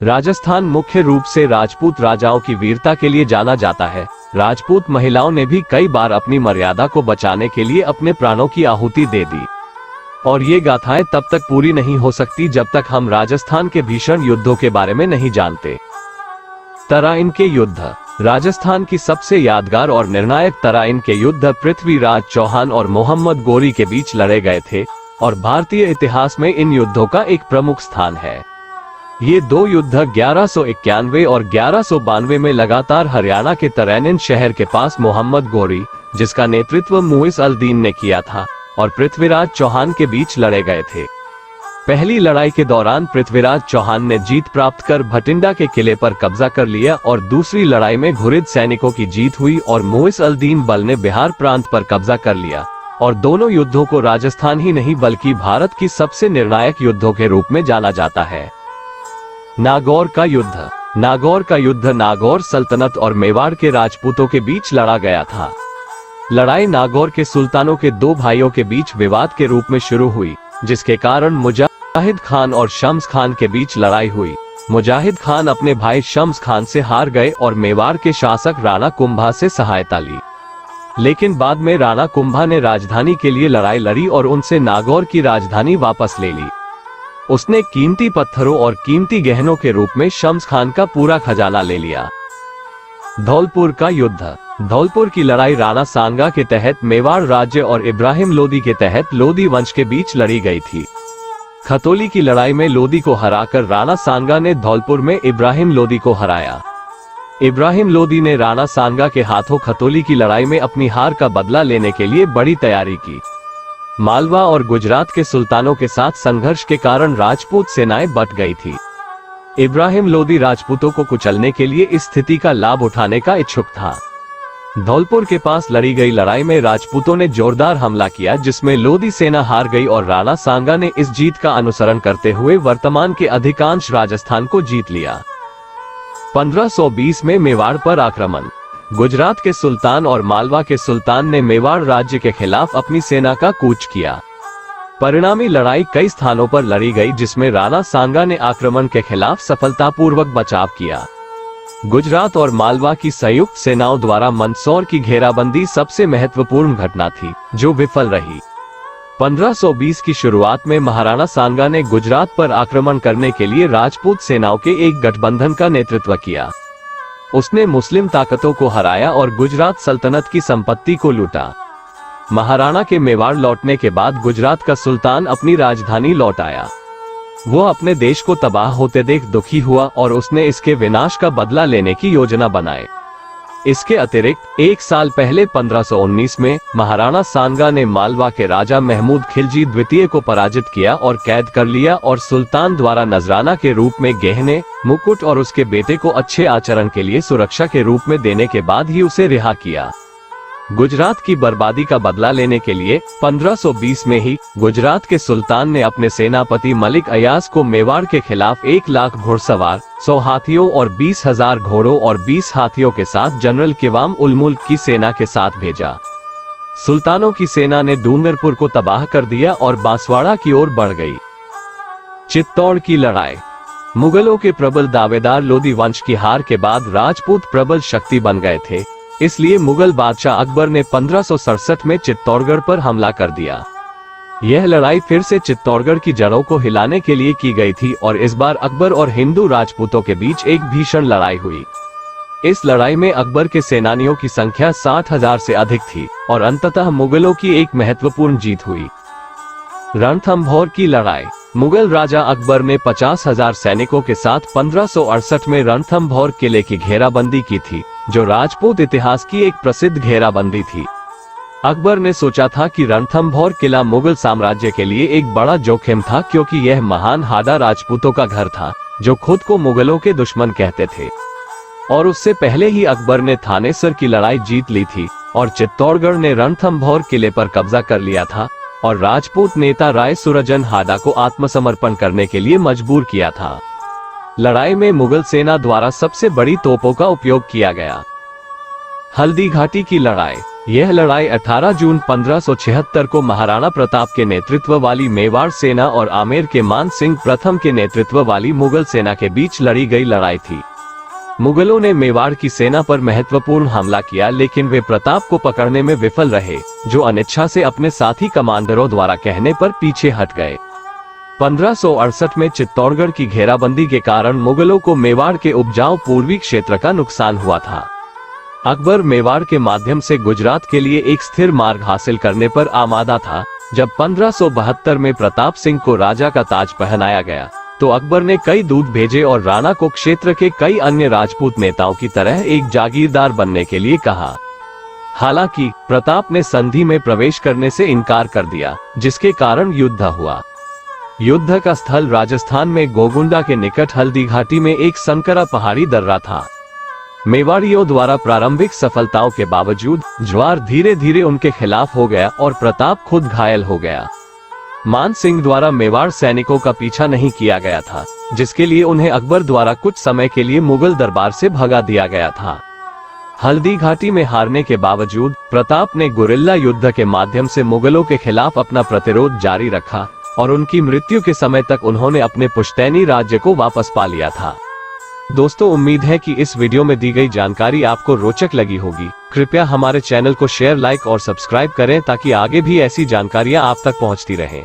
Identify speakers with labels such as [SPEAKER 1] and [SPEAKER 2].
[SPEAKER 1] राजस्थान मुख्य रूप से राजपूत राजाओं की वीरता के लिए जाना जाता है। राजपूत महिलाओं ने भी कई बार अपनी मर्यादा को बचाने के लिए अपने प्राणों की आहुति दे दी, और ये गाथाएं तब तक पूरी नहीं हो सकती जब तक हम राजस्थान के भीषण युद्धों के बारे में नहीं जानते। तराइन के युद्ध। राजस्थान की सबसे यादगार और निर्णायक तराइन के युद्ध पृथ्वीराज चौहान और मोहम्मद गोरी के बीच लड़े गए थे, और भारतीय इतिहास में इन युद्धों का एक प्रमुख स्थान है। ये दो युद्ध 1191 और 1192 में लगातार हरियाणा के तराइन शहर के पास मोहम्मद गोरी, जिसका नेतृत्व मुइज़ अल-दीन ने किया था, और पृथ्वीराज चौहान के बीच लड़े गए थे। पहली लड़ाई के दौरान पृथ्वीराज चौहान ने जीत प्राप्त कर भटिंडा के किले पर कब्जा कर लिया, और दूसरी लड़ाई में घुरिद सैनिकों की जीत हुई और मुइज़ अल-दीन बल ने बिहार प्रांत पर कब्जा कर लिया, और दोनों युद्धों को राजस्थान ही नहीं बल्कि भारत की सबसे निर्णायक युद्धों के रूप में जाना जाता है। नागौर का युद्ध। नागौर का युद्ध नागौर सल्तनत और मेवाड़ के राजपूतों के बीच लड़ा गया था। लड़ाई नागौर के सुल्तानों के दो भाइयों के बीच विवाद के रूप में शुरू हुई, जिसके कारण मुजाहिद खान और शम्स खान के बीच लड़ाई हुई। मुजाहिद खान अपने भाई शम्स खान से हार गए और मेवाड़ के शासक राणा कुंभा से सहायता ली, लेकिन बाद में राणा कुंभा ने राजधानी के लिए लड़ाई लड़ी और उनसे नागौर की राजधानी वापस ले ली। उसने कीमती पत्थरों और कीमती गहनों के रूप में शम्स खान का पूरा खजाना ले लिया। धौलपुर का युद्ध। धौलपुर की लड़ाई राणा सांगा के तहत मेवाड़ राज्य और इब्राहिम लोदी के तहत लोदी वंश के बीच लड़ी गई थी। खतौली की लड़ाई में लोदी को हराकर राणा सांगा ने धौलपुर में इब्राहिम लोदी को हराया। इब्राहिम लोदी ने राणा सांगा के हाथों खतौली की लड़ाई में अपनी हार का बदला लेने के लिए बड़ी तैयारी की। मालवा और गुजरात के सुल्तानों के साथ संघर्ष के कारण राजपूत सेनाएं बट गई थी। इब्राहिम लोदी राजपूतों को कुचलने के लिए इस स्थिति का लाभ उठाने का इच्छुक था। धौलपुर के पास लड़ी गई लड़ाई में राजपूतों ने जोरदार हमला किया, जिसमें लोदी सेना हार गई और राणा सांगा ने इस जीत का अनुसरण करते हुए वर्तमान के अधिकांश राजस्थान को जीत लिया। 1520 में मेवाड़ पर आक्रमण। गुजरात के सुल्तान और मालवा के सुल्तान ने मेवाड़ राज्य के खिलाफ अपनी सेना का कूच किया। परिणामी लड़ाई कई स्थानों पर लड़ी गई, जिसमें राणा सांगा ने आक्रमण के खिलाफ सफलतापूर्वक बचाव किया। गुजरात और मालवा की संयुक्त सेनाओं द्वारा मंदसौर की घेराबंदी सबसे महत्वपूर्ण घटना थी, जो विफल रही। 1520 की शुरुआत में महाराणा सांगा ने गुजरात पर आक्रमण करने के लिए राजपूत सेनाओं के एक गठबंधन का नेतृत्व किया। उसने मुस्लिम ताकतों को हराया और गुजरात सल्तनत की संपत्ति को लूटा। महाराणा के मेवाड़ लौटने के बाद गुजरात का सुल्तान अपनी राजधानी लौट आया। वो अपने देश को तबाह होते देख दुखी हुआ और उसने इसके विनाश का बदला लेने की योजना बनाई। इसके अतिरिक्त एक साल पहले 1519 में महाराणा सांगा ने मालवा के राजा महमूद खिलजी द्वितीय को पराजित किया और कैद कर लिया, और सुल्तान द्वारा नजराना के रूप में गहने, मुकुट और उसके बेटे को अच्छे आचरण के लिए सुरक्षा के रूप में देने के बाद ही उसे रिहा किया। गुजरात की बर्बादी का बदला लेने के लिए 1520 में ही गुजरात के सुल्तान ने अपने सेनापति मलिक अयाज को मेवाड़ के खिलाफ 1 लाख घुड़सवार, 100 हाथियों और 20,000 घोड़ों और 20 हाथियों के साथ जनरल किवाम उल मुल्क की सेना के साथ भेजा। सुल्तानों की सेना ने डूंगरपुर को तबाह कर दिया और बांसवाड़ा की ओर बढ़ गई। चित्तौड़ की लड़ाई। मुगलों के प्रबल दावेदार लोदी वंश की हार के बाद राजपूत प्रबल शक्ति बन गए थे, इसलिए मुगल बादशाह अकबर ने 1567 में चित्तौड़गढ़ पर हमला कर दिया। यह लड़ाई फिर से चित्तौड़गढ़ की जड़ों को हिलाने के लिए की गई थी, और इस बार अकबर और हिंदू राजपूतों के बीच एक भीषण लड़ाई हुई। इस लड़ाई में अकबर के सेनानियों की संख्या 60,000 से अधिक थी, और अंततः मुगलों की एक महत्वपूर्ण जीत हुई। रणथंभौर की लड़ाई। मुगल राजा अकबर ने 50,000 सैनिकों के साथ 1568 में रणथंभौर किले की घेराबंदी की थी, जो राजपूत इतिहास की एक प्रसिद्ध घेराबंदी थी। अकबर ने सोचा था कि रणथंभौर किला मुगल साम्राज्य के लिए एक बड़ा जोखिम था, क्योंकि यह महान हाड़ा राजपूतों का घर था, जो खुद को मुगलों के दुश्मन कहते थे, और उससे पहले ही अकबर ने थानेसर की लड़ाई जीत ली थी और चित्तौड़गढ़ ने रणथंभौर किले पर कब्जा कर लिया था, और राजपूत नेता राय सुरजन हाड़ा को आत्मसमर्पण करने के लिए मजबूर किया था। लड़ाई में मुगल सेना द्वारा सबसे बड़ी तोपों का उपयोग किया गया। हल्दी घाटी की लड़ाई। यह लड़ाई 18 जून 1576 को महाराणा प्रताप के नेतृत्व वाली मेवाड़ सेना और आमेर के मान सिंह प्रथम के नेतृत्व वाली मुगल सेना के बीच लड़ी गई लड़ाई थी। मुगलों ने मेवाड़ की सेना पर महत्वपूर्ण हमला किया, लेकिन वे प्रताप को पकड़ने में विफल रहे, जो अनिच्छा से अपने साथी कमांडरों द्वारा कहने पर पीछे हट गए। 1568 में चित्तौड़गढ़ की घेराबंदी के कारण मुगलों को मेवाड़ के उपजाऊ पूर्वी क्षेत्र का नुकसान हुआ था। अकबर मेवाड़ के माध्यम से गुजरात के लिए एक स्थिर मार्ग हासिल करने पर आमादा था। जब 1572 में प्रताप सिंह को राजा का ताज पहनाया गया, तो अकबर ने कई दूत भेजे और राणा को क्षेत्र के कई अन्य राजपूत नेताओं की तरह एक जागीरदार बनने के लिए कहा। हालांकि प्रताप ने संधि में प्रवेश करने से इनकार कर दिया, जिसके कारण युद्ध हुआ। युद्ध का स्थल राजस्थान में गोगुंडा के निकट हल्दी घाटी में एक संकरा पहाड़ी दर्रा था। मेवाड़ियों द्वारा प्रारंभिक सफलताओं के बावजूद ज्वार धीरे धीरे उनके खिलाफ हो गया और प्रताप खुद घायल हो गया। मान सिंह द्वारा मेवाड़ सैनिकों का पीछा नहीं किया गया था, जिसके लिए उन्हें अकबर द्वारा कुछ समय के लिए मुगल दरबार से भगा दिया गया था। हल्दी घाटी में हारने के बावजूद प्रताप ने गुरिल्ला युद्ध के माध्यम से मुगलों के खिलाफ अपना प्रतिरोध जारी रखा और उनकी मृत्यु के समय तक उन्होंने अपने पुश्तैनी राज्य को वापस पा लिया था। दोस्तों, उम्मीद है कि इस वीडियो में दी गई जानकारी आपको रोचक लगी होगी। कृपया हमारे चैनल को शेयर, लाइक और सब्सक्राइब करें ताकि आगे भी ऐसी जानकारियां आप तक पहुंचती रहें।